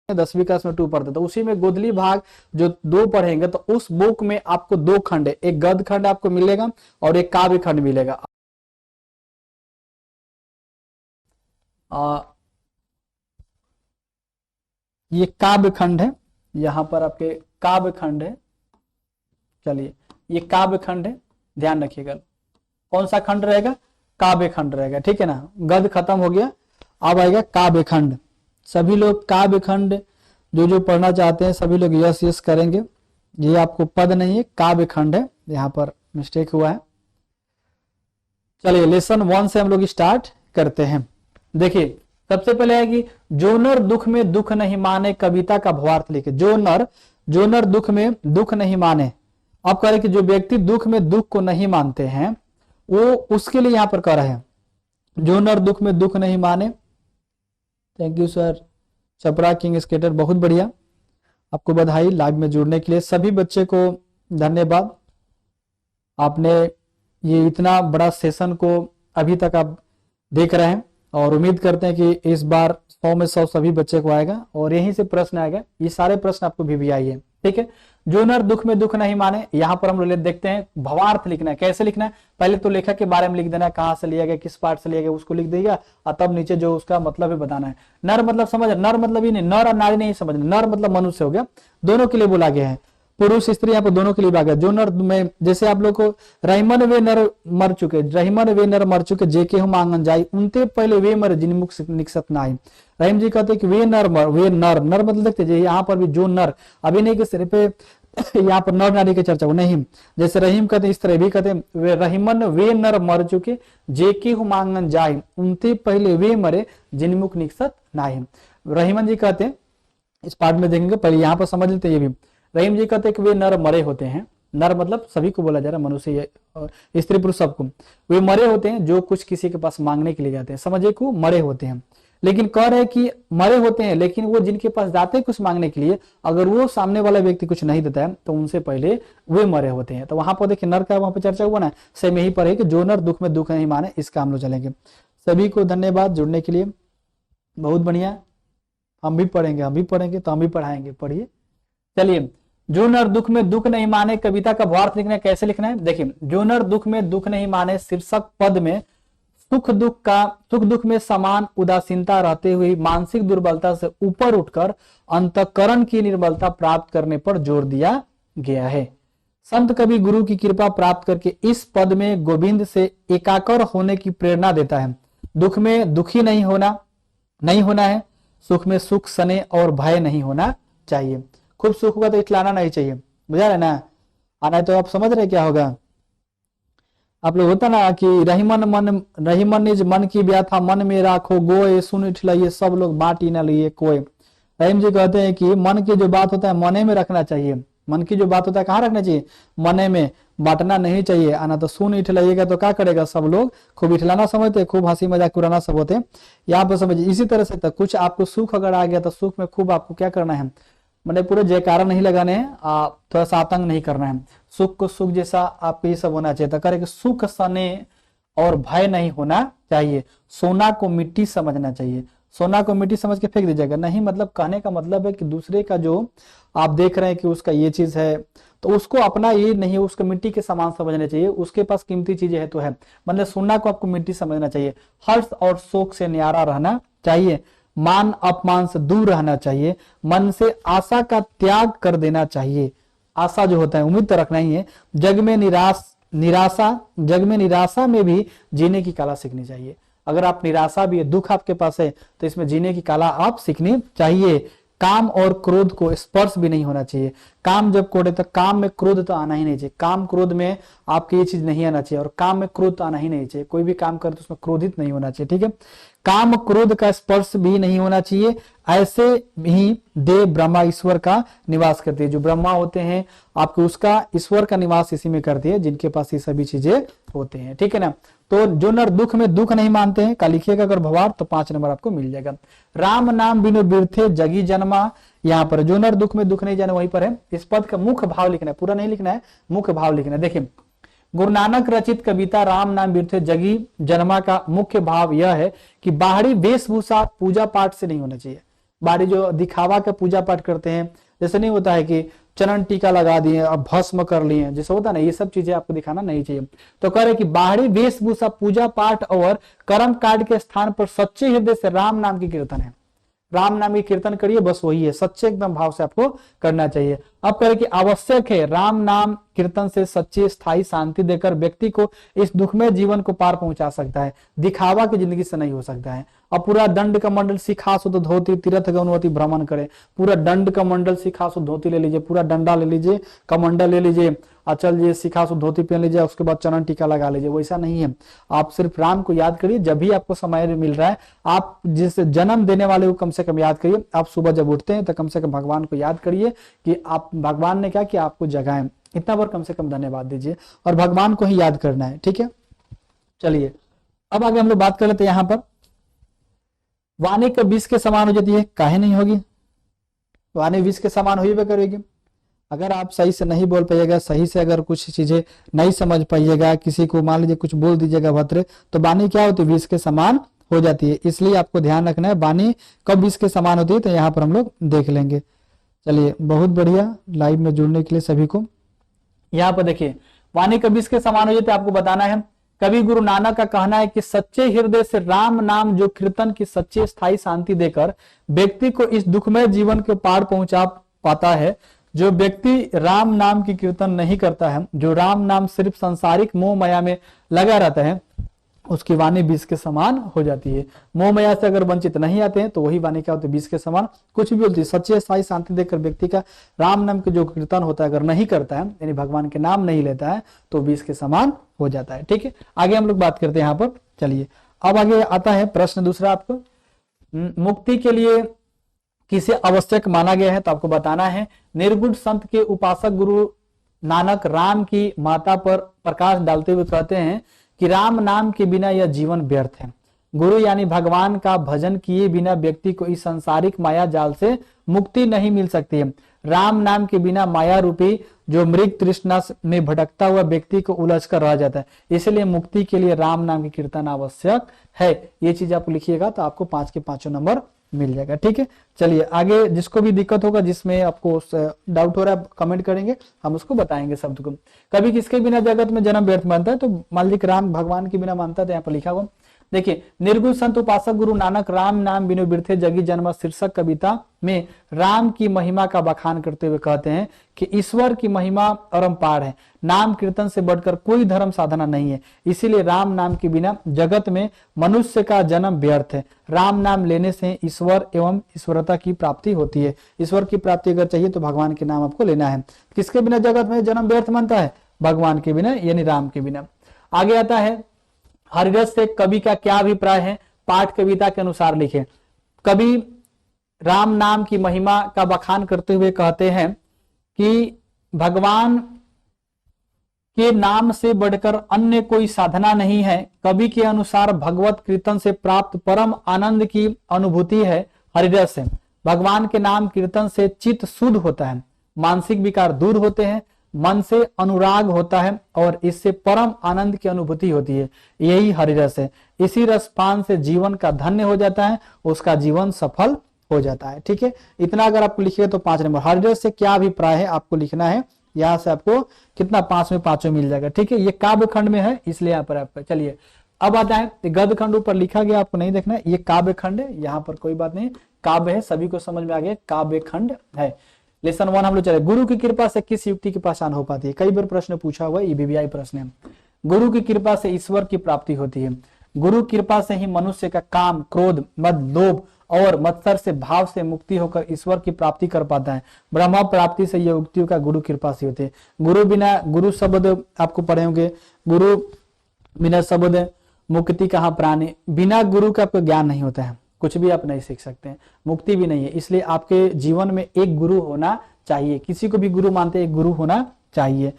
10वीं क्लास में 2 पढ़ते, तो उसी में गोधली भाग जो 2 पढ़ेंगे तो उस बुक में आपको 2 खंड है, एक गद्य खंड आपको मिलेगा और एक काव्य खंड मिलेगा। ये काव्य खंड है, यहां पर आपके काव्य खंड है। चलिए ये काव्य खंड है, ध्यान रखिएगा कौन सा खंड रहेगा, काव्य खंड रहेगा, ठीक है ना। गद्य खत्म हो गया, अब आएगा काव्य खंड। सभी लोग काव्य खंड जो पढ़ना चाहते हैं सभी लोग यस यस करेंगे। ये आपको पद नहीं है, काव्य खंड है, यहाँ पर मिस्टेक हुआ है। चलिए लेसन 1 से हम लोग स्टार्ट करते हैं। देखिए सबसे पहले है कि जो नर दुख में दुख नहीं माने, कविता का भावार्थ लिखे। जो नर दुख में दुख नहीं माने, अब कह रहे कि जो व्यक्ति दुख में दुख को नहीं मानते हैं वो उसके लिए यहां पर कह रहे हैं जो नर दुख में दुख नहीं माने। Thank you sir, Chhapra king skater, बहुत बढ़िया, आपको बधाई लाइव में जुड़ने के लिए। सभी बच्चे को धन्यवाद, आपने ये इतना बड़ा सेशन को अभी तक आप देख रहे हैं और उम्मीद करते हैं कि इस बार 100 में 100 सभी बच्चे को आएगा और यहीं से प्रश्न आएगा। ये सारे प्रश्न आपको भी आई है, ठीक है। जो नर दुख में दुख नहीं माने, यहां पर हम लोग देखते हैं भावार्थ लिखना है। कैसे लिखना है, पहले तो लेखक के बारे में लिख देना है, कहां से लिया गया, किस पार्ट से लिया गया उसको लिख देगा और तब नीचे जो उसका मतलब है बताना है। नर मतलब समझ, नर मतलब ही नहीं, नर और नारी नहीं समझना, नर मतलब मनुष्य हो गया, दोनों के लिए बोला गया है, पुरुष स्त्री यहाँ पर दोनों के लिए आ गया। जो नर में जैसे आप लोग को रहीमन वे नर मर चुके, रहीमन वे नर मर चुके जेके हम आंगन जाई, उनते पहले वे मर जिन मुख निकसत नाई। रहीम जी कहते कि वे नर मर, वे नर, नर मतलब देखते यहाँ पर भी जो नर, अभी नहीं कि सिर पे यहाँ पर नर नारी की चर्चा हो नहीं, जैसे रहीम कहते इस तरह भी कहते वे रहीमन वे नर मर चुके जेके हम आंगन जाई, उनते पहले वे मरे जिन मुख निकसत नाई। रहीमन जी कहते इस पार्ट में देखेंगे, पहले यहाँ पर समझ लेते ये भी। रहीम जी कहते हैं कि वे नर मरे होते हैं, नर मतलब सभी को बोला जा रहा है, मनुष्य स्त्री पुरुष सबको, वे मरे होते हैं जो कुछ किसी के पास मांगने के लिए जाते हैं, समझे को मरे होते हैं। लेकिन कह रहे हैं कि मरे होते हैं लेकिन वो जिनके पास जाते हैं कुछ मांगने के लिए, अगर वो सामने वाला व्यक्ति कुछ नहीं देता है तो उनसे पहले वे मरे होते हैं। तो वहां पर देखिए नर का वहां पर चर्चा हुआ ना, सेम यही पर है कि जो नर दुख में दुख नहीं माने, इसका हम लोग चलेंगे। सभी को धन्यवाद जुड़ने के लिए, बहुत बढ़िया, हम भी पढ़ेंगे तो हम भी पढ़ाएंगे, पढ़िए। चलिए जो नर दुख में दुख नहीं माने, कविता का भावार्थ लिखना है। कैसे लिखना है, देखिए जो नर दुख में दुख नहीं माने, शीर्षक पद में सुख दुख में समान उदासीनता रहते हुए मानसिक दुर्बलता से ऊपर उठकर अंतःकरण की निर्बलता प्राप्त करने पर जोर दिया गया है। संत कवि गुरु की कृपा प्राप्त करके इस पद में गोविंद से एकाकर होने की प्रेरणा देता है। दुख में दुखी नहीं होना है, सुख में सुख सने और भय नहीं होना चाहिए। खूब सुख होगा तो इतलाना नहीं चाहिए, बुझा रहे ना, आना तो आप समझ रहे क्या होगा। आप लोग होता ना कि रहीमन निज मन की व्याथा मन में राखो गोए सुन इठलाइए सब लोग बांटी न लिए कोई। रहीम जी कहते हैं कि मन की जो बात होता है मने में रखना चाहिए, मन की जो बात होता है कहाँ रखना चाहिए, मने में, बांटना नहीं चाहिए। आना तो सुन इठलाइएगा तो क्या करेगा, सब लोग खूब इठलाना समझते, खूब हंसी मजाक उड़ाना सब होते हैं, यहाँ पर समझिए। इसी तरह से कुछ आपको सुख अगर आ गया तो सुख में खूब आपको क्या करना है, मैंने पूरे जयकारा नहीं लगाने हैं, थोड़ा सा आतंक नहीं करना है, सुख को सुख जैसा आपको ये सब होना चाहिए। तो करे कि सुख सने और भय नहीं होना चाहिए। सोना को मिट्टी समझना चाहिए, सोना को मिट्टी समझ के फेंक दीजिएगा नहीं, मतलब कहने का मतलब है कि दूसरे का जो आप देख रहे हैं कि उसका ये चीज है तो उसको अपना ये नहीं, उसको मिट्टी के समान समझना चाहिए, उसके पास कीमती चीजें है तो है, मतलब सोना को आपको मिट्टी समझना चाहिए। हर्ष और शोक से न्यारा रहना चाहिए, मान अपमान से दूर रहना चाहिए, मन से आशा का त्याग कर देना चाहिए। आशा जो होता है उम्मीद तो रखना ही है। जग में निराशा में भी जीने की कला सीखनी चाहिए। अगर आप निराशा भी है, दुख आपके पास है तो इसमें जीने की कला आप सीखनी चाहिए। काम और क्रोध को स्पर्श भी नहीं होना चाहिए। काम जब कोड़े तो काम में क्रोध तो आना ही नहीं चाहिए, काम क्रोध में आपकी ये चीज नहीं आना चाहिए और काम में क्रोध तो आना ही नहीं चाहिए। कोई भी काम करे तो उसमें क्रोधित नहीं होना चाहिए, ठीक है। काम क्रोध का स्पर्श भी नहीं होना चाहिए। ऐसे ही देव ब्रह्मा ईश्वर का निवास करती है, जो ब्रह्मा होते हैं आपको उसका ईश्वर का निवास इसी में करती है जिनके पास ये सभी चीजें होते हैं, ठीक है ना। तो जो नर दुख में दुख नहीं मानते हैं का लिखिएगा अगर भावार्थ तो 5 नंबर आपको मिल जाएगा। राम नाम बिनु बिरथे जगी जन्मा, यहाँ पर जो नर दुख में दुख नहीं जाने वहीं पर है। इस पद का मुख्य भाव लिखना है, पूरा नहीं लिखना है, मुख्य भाव लिखना है। देखिए गुरु नानक रचित कविता राम नाम बिरथे जगी जन्मा का मुख्य भाव यह है कि बाहरी वेशभूषा पूजा पाठ से नहीं होना चाहिए, बाहरी जो दिखावा का पूजा पाठ करते हैं, जैसे नहीं होता है कि चरण टीका लगा दिए अब भस्म कर लिए, जैसे होता है ना, ये सब चीजें आपको दिखाना नहीं चाहिए। तो कह रहे कि बाहरी वेशभूषा, पूजा पाठ और कर्म कांड के स्थान पर सच्चे हृदय से राम नाम की कीर्तन है। राम नाम की कीर्तन करिए, बस वही है, सच्चे एकदम भाव से आपको करना चाहिए। अब कह रहे कि आवश्यक है राम नाम कीर्तन से सच्ची स्थायी शांति देकर व्यक्ति को इस दुखमय जीवन को पार पहुंचा सकता है, दिखावा की जिंदगी से नहीं हो सकता है। अब पूरा दंड का मंडल सिखासु तो धोती तीर्थ गौनवती भ्रमण करे, पूरा दंड का मंडल सिखासु धोती ले लीजिए, पूरा डंडा ले लीजिए, कमंडल ले लीजिए, अचल जी सिखासु धोती पहन लीजिए, उसके बाद चरण टीका लगा लीजिए, वैसा नहीं है। आप सिर्फ राम को याद करिए, जब भी आपको समय मिल रहा है, आप जिस जन्म देने वाले को कम से कम याद करिए। आप सुबह जब उठते हैं तो कम से कम भगवान को याद करिए कि आप भगवान ने क्या कि आपको जगाएं, इतना बार कम से कम धन्यवाद दीजिए और भगवान को ही याद करना है, ठीक है। चलिए अब आगे हम लोग बात कर लेते हैं। यहाँ पर वाणी का विष के समान हो जाती है, काहे नहीं होगी, वाणी विष के समान हो ही करेगी। अगर आप सही से नहीं बोल पाइएगा, सही से अगर कुछ चीजें नहीं समझ पाइएगा, किसी को मान लीजिए कुछ बोल दीजिएगा भद्र, तो वाणी क्या होती है, विष के समान हो जाती है। इसलिए आपको ध्यान रखना है वाणी कब विष के समान होती है, तो यहाँ पर हम लोग देख लेंगे। चलिए बहुत बढ़िया, लाइव में जुड़ने के लिए सभी को। यहाँ पर देखिए वाणी कब विष के समान हो जाती है, आपको बताना है। कवि गुरु नानक का कहना है कि सच्चे हृदय से राम नाम जो कीर्तन की सच्ची स्थायी शांति देकर व्यक्ति को इस दुखमय जीवन के पार पहुंचा पाता है। जो व्यक्ति राम नाम की कीर्तन नहीं करता है, जो राम नाम सिर्फ सांसारिक मोह माया में लगा रहता है, उसकी वाणी विष के समान हो जाती है। मोह माया से अगर वंचित नहीं आते हैं तो वही वाणी क्या होती है, विष के समान। कुछ भी बोलती है, सच्चे स्थायी शांति देकर व्यक्ति का राम नाम के जो कीर्तन होता है अगर नहीं करता है, यानी भगवान के नाम नहीं लेता है, तो विष के समान हो जाता है, ठीक है। आगे हम लोग बात करते हैं यहाँ पर। चलिए अब आगे आता है प्रश्न दूसरा, आपको मुक्ति के लिए किसे आवश्यक माना गया है, तो आपको बताना है। निर्गुण संत के उपासक गुरु नानक राम की माता पर प्रकाश डालते हुए कहते हैं कि राम नाम के बिना यह जीवन व्यर्थ है। गुरु यानी भगवान का भजन किए बिना व्यक्ति को इस सांसारिक माया जाल से मुक्ति नहीं मिल सकती है। राम नाम के बिना माया रूपी जो मृग तृष्णा में भटकता हुआ व्यक्ति को उलझ कर रह जाता है। इसलिए मुक्ति के लिए राम नाम की कीर्तन आवश्यक है। ये चीज आप लिखिएगा तो आपको 5 के 5 नंबर मिल जाएगा, ठीक है। चलिए आगे, जिसको भी दिक्कत होगा, जिसमें आपको डाउट हो रहा है, कमेंट करेंगे, हम उसको बताएंगे शब्द को। कभी किसके बिना जगत में जन्म व्यर्थ मानता है, तो मान लीजिए राम भगवान के बिना मानता है, तो यहाँ पर लिखा हुआ देखिए, निर्गुण संत उपासक गुरु नानक राम नाम बिनु बिरथे जगी जन्म शीर्षक कविता में राम की महिमा का बखान करते हुए कहते हैं कि ईश्वर की महिमा परम्पार है। नाम कीर्तन से बढ़कर कोई धर्म साधना नहीं है। इसीलिए राम नाम के बिना जगत में मनुष्य का जन्म व्यर्थ है। राम नाम लेने से ईश्वर एवं ईश्वरता की प्राप्ति होती है। ईश्वर की प्राप्ति अगर चाहिए तो भगवान के नाम आपको लेना है। किसके बिना जगत में जन्म व्यर्थ मानता है, भगवान के बिना, यानी राम के बिना। आगे आता है, हरिरस से कवि का क्या अभिप्राय है, पाठ कविता के अनुसार लिखे। कवि राम नाम की महिमा का बखान करते हुए कहते हैं कि भगवान के नाम से बढ़कर अन्य कोई साधना नहीं है। कवि के अनुसार भगवत कीर्तन से प्राप्त परम आनंद की अनुभूति है हरिरस है। भगवान के नाम कीर्तन से चित्त शुद्ध होता है, मानसिक विकार दूर होते हैं, मन से अनुराग होता है और इससे परम आनंद की अनुभूति होती है। यही हरिरस है। इसी रसपान से जीवन का धन्य हो जाता है, उसका जीवन सफल हो जाता है, ठीक है। इतना अगर आपको लिखिए तो 5 नंबर। हरिरस से क्या अभिप्राय है आपको लिखना है। यहाँ से आपको कितना 5 में 5 मिल जाएगा, ठीक है। ये काव्य खंड में है, इसलिए यहाँ पर आपका। चलिए अब आता है गद्य खंड, ऊपर लिखा गया, आपको नहीं देखना है, ये काव्य खंड है, यहाँ पर कोई बात नहीं, काव्य है, सभी को समझ में आ गया, काव्य खंड है। लेसन 1 हम लोग चले। गुरु की कृपा से किस युक्ति की पहचान हो पाती है। कई बार प्रश्न पूछा हुआ है, ये बीबीआई प्रश्न है। गुरु की कृपा से ईश्वर की प्राप्ति होती है। गुरु कृपा से ही मनुष्य का काम, क्रोध, मद, लोभ और मत्सर से भाव से मुक्ति होकर ईश्वर की प्राप्ति कर पाता है। ब्रह्म प्राप्ति से ये युक्तियों का गुरु कृपा से होते हैं। गुरु बिना, गुरु शब्द आपको पढ़े होंगे, गुरु बिना शब्द मुक्ति कहाँ प्राणी। बिना गुरु का आपको ज्ञान नहीं होता है, कुछ भी आप नहीं सीख सकते हैं, मुक्ति भी नहीं है। इसलिए आपके जीवन में एक गुरु होना चाहिए। किसी को भी गुरु मानते, एक गुरु होना चाहिए।